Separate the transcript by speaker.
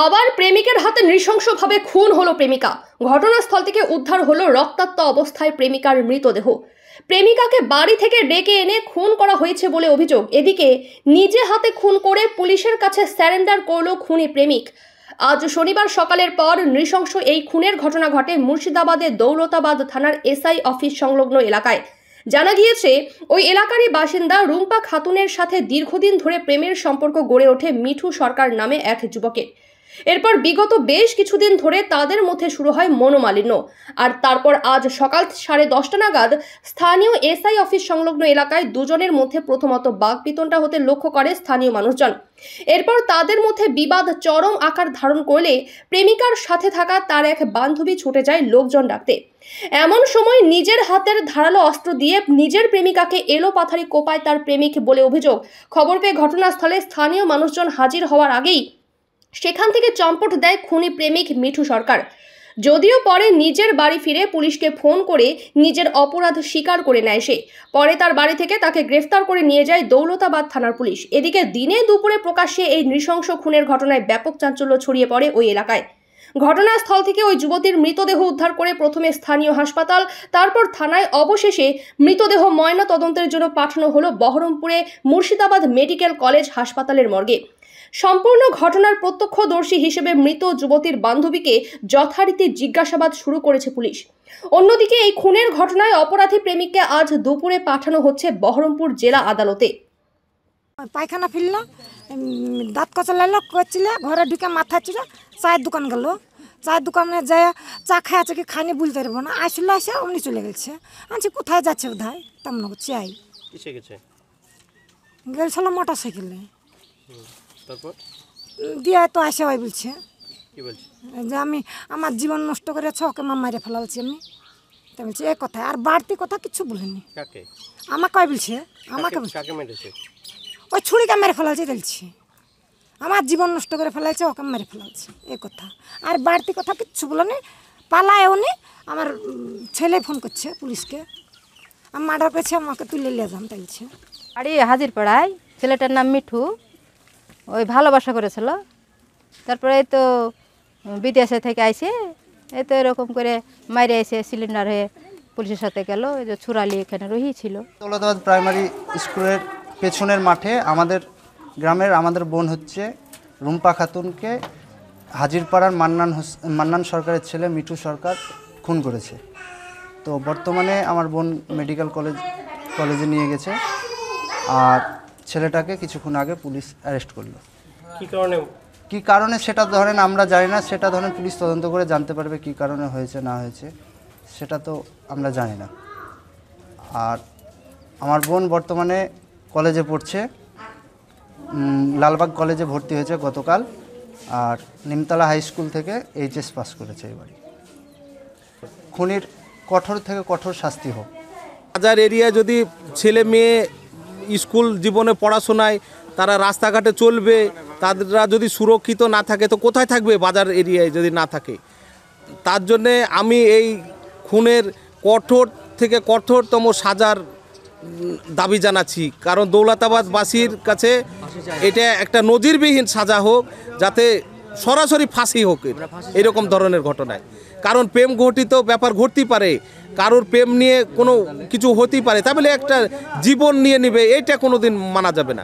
Speaker 1: আবার প্রেমিকের হাতে নৃশংসভাবে খুন হলো প্রেমিকা। ঘটনাস্থল থেকে উদ্ধার হলো রক্তাক্ত অবস্থায় প্রেমিকার মৃতদেহ। প্রেমিকাকে বাড়ি থেকে ডেকে এনে খুন করা হয়েছে বলে অভিযোগ। এদিকে নিজে হাতে খুন করে পুলিশের কাছে স্যারেন্ডার করল খুনি প্রেমিক। আজ শনিবার সকালের পর নৃশংস এই খুনের ঘটনা ঘটে মুর্শিদাবাদের দৌলতাবাদ থানার এসআই অফিস সংলগ্ন এলাকায়। জানা গিয়েছে, ওই এলাকারই বাসিন্দা রুম্পা খাতুনের সাথে দীর্ঘদিন ধরে প্রেমের সম্পর্ক গড়ে ওঠে মিঠু সরকার নামে এক যুবকের। এরপর বিগত বেশ কিছুদিন ধরে তাদের মধ্যে শুরু হয় মনোমালিন্য। আর তারপর আজ সকাল 10:30 নাগাদ স্থানীয় এসআই অফিস সংলগ্ন এলাকায় দুজনের মধ্যে প্রথমত বাকবিতণ্ডা হতে লক্ষ্য করে স্থানীয় মানুষজন। এরপর তাদের মধ্যে বিবাদ চরম আকার ধারণ করলে প্রেমিকার সাথে থাকা তার এক বান্ধবী ছুটে যায় লোকজন ডাকতে। এমন সময় নিজের হাতের ধারালো অস্ত্র দিয়ে নিজের প্রেমিকাকে এলোপাথারি কোপায় তার প্রেমিক বলে অভিযোগ। খবর পেয়ে ঘটনাস্থলে স্থানীয় মানুষজন হাজির হওয়ার আগেই সেখান থেকে চম্পট দেয় খুনি প্রেমিক মিঠু সরকার। যদিও পরে নিজের বাড়ি ফিরে পুলিশকে ফোন করে নিজের অপরাধ স্বীকার করে নেয় সে। পরে তার বাড়ি থেকে তাকে গ্রেফতার করে নিয়ে যায় দৌলতাবাদ থানার পুলিশ। এদিকে দিনে দুপুরে প্রকাশ্যে এই নৃশংস খুনের ঘটনায় ব্যাপক চাঞ্চল্য ছড়িয়ে পড়ে ওই এলাকায়। ঘটনাস্থল থেকে ওই যুবতীর মৃতদেহ উদ্ধার করে প্রথমে স্থানীয় হাসপাতাল, তারপর থানায়, অবশেষে মৃতদেহ ময়না তদন্তের জন্য পাঠানো হলো বহরমপুরে মুর্শিদাবাদ মেডিকেল কলেজ হাসপাতালের মর্গে। সম্পূর্ণ ঘটনার প্রত্যক্ষদর্শী হিসেবে মৃত যুবতীর বান্ধবীকে যথারীতি জিজ্ঞাসাবাদ শুরু করেছে পুলিশ। অন্যদিকে এই খুনের ঘটনায় অপরাধী প্রেমিককে আজ দুপুরে পাঠানো হচ্ছে বহরমপুর জেলা আদালতে।
Speaker 2: পায়খানা ফিরল, দাঁত কচলাইলো, করছিলে ঘরে ঢুকে মাথা চুড়ে চায়ের দোকান গেল। চায়ের দোকানে যায় চা খাই আছে কি খাইনি বলতে পারবো না। আসলে আসে অমনি চলে গেছে। আনছি কোথায় যাচ্ছে বোধহয় তেমন চাই গেছিল মোটর সাইকেলে।
Speaker 3: তারপর
Speaker 2: দিয়ে তো আসে ওই বলছে
Speaker 3: কি বলছে
Speaker 2: যে আমি আমার জীবন নষ্ট করেছ, ওকে মা মারে ফেলালছি এমনি। তাই বলছে এই কথা, আর বাড়তি কথা কিছু বলেনি।
Speaker 3: কাকে?
Speaker 2: আমাকে ওই বলছে, আমাকে
Speaker 3: কাকে মেরেছে?
Speaker 2: ওই ছুরিকে মেরে ফেলালছে দেখছি। আমার জীবন নষ্ট করে ফেলাইছে, ওকে মেরে ফেলালছে এই কথা। আর বাড়তি কথা কিচ্ছু বলেনি। পালায়ও নি। আমার ছেলে ফোন করছে পুলিশকে, আমি মার্ডার পেয়েছি, আমাকে তুলে নিয়ে যান তাইছে।
Speaker 4: বাড়ি হাজির পাড়ায়, ছেলেটার নাম মিঠু। ওই ভালোবাসা করেছিল, তারপরে এই তো বিদেশে থেকে আইসে, এই তো এরকম করে মাইরে এসে সিলিন্ডার হয়ে পুলিশের সাথে গেল। এই যে ছুরালি এখানে রহিয়েছিল।
Speaker 5: দৌলতাবাদ প্রাইমারি স্কুলের পেছনের মাঠে আমাদের গ্রামের আমাদের বোন হচ্ছে রুম্পা খাতুনকে হাজিরপাড়ার মান্নান সরকারের ছেলে মিঠু সরকার খুন করেছে। তো বর্তমানে আমার বোন মেডিকেল কলেজে নিয়ে গেছে, আর ছেলেটাকে কিছুক্ষণ আগে পুলিশ অ্যারেস্ট করলো। কী কারণে সেটা ধরেন আমরা জানি না, সেটা ধরেন পুলিশ তদন্ত করে জানতে পারবে কী কারণে হয়েছে না হয়েছে, সেটা তো আমরা জানি না। আর আমার বোন বর্তমানে কলেজে পড়ছে, লালবাগ কলেজে ভর্তি হয়েছে গতকাল, আর নিমতলা হাই স্কুল থেকে এইচএস পাস করেছে এবারে। খুনির কঠোর থেকে কঠোর শাস্তি হোক।
Speaker 3: বাজার এরিয়া যদি ছেলে মেয়ে স্কুল জীবনে পড়াশোনায় তারা রাস্তাঘাটে চলবে, তারা যদি সুরক্ষিত না থাকে তো কোথায় থাকবে? বাজার এরিয়ায় যদি না থাকে। তার জন্যে আমি এই খুনের কঠোর থেকে কঠোরতম সাজার দাবি জানাচ্ছি। কারণ দৌলতাবাদবাসীর কাছে এটা একটা নজিরবিহীন সাজা হোক, যাতে সরাসরি ফাঁসি হোক এরকম ধরনের ঘটনায়। কারণ প্রেম ঘটিত ব্যাপার ঘটতেই পারে, কারোর প্রেম নিয়ে কোনো কিছু হতেই পারে, তাহলে একটা জীবন নিয়ে নেবে, এটা কোনোদিন মানা যাবে না।